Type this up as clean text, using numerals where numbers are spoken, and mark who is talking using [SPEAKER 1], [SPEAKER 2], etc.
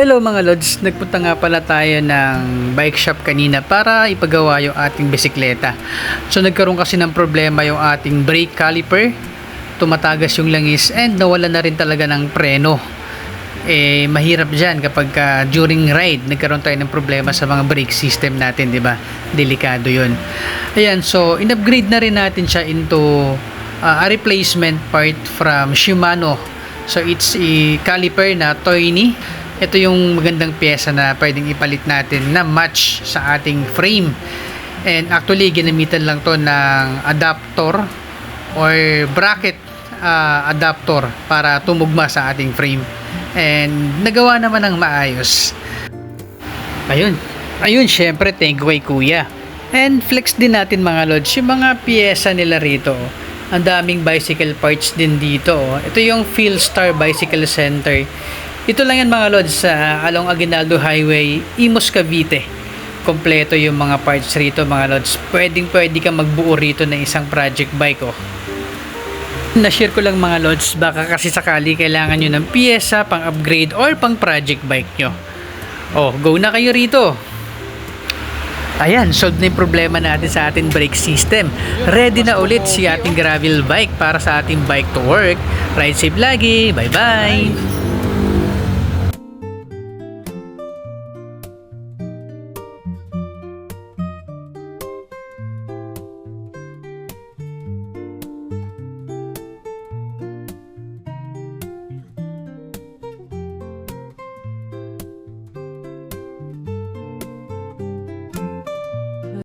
[SPEAKER 1] Hello mga Lods, nagpunta nga pala tayo ng bike shop kanina para ipagawa yung ating bisikleta. So nagkaroon kasi ng problema yung ating brake caliper, tumatagas yung langis and nawala na rin talaga ng preno. Mahirap dyan kapag during ride nagkaroon tayo ng problema sa mga brake system natin, di ba? Delikado yun. Ayan, so in-upgrade na rin natin siya into a replacement part from Shimano. So it's a caliper na Toyni. Ito yung magandang pyesa na pwedeng ipalit natin na match sa ating frame. And actually, ginamitan lang to ng adapter or bracket adapter para tumugma sa ating frame. And nagawa naman ng maayos. Ayun, syempre, thank you kay Kuya. And flex din natin mga Lods, yung mga pyesa nila rito. Ang daming bicycle parts din dito. Ito yung Philstar Bicycle Center. Ito lang yan mga Lods sa along Aguinaldo Highway, Imus, Cavite. Kompleto yung mga parts rito mga Lods. Pwede ka magbuo rito ng isang project bike Na-share ko lang mga Lods, baka kasi sakali kailangan nyo ng pyesa, pang upgrade or pang project bike nyo. Go na kayo rito. Ayan, solved na yung problema natin sa ating brake system. Ready na ulit si ating gravel bike para sa ating bike to work. Ride safe lagi. Bye bye.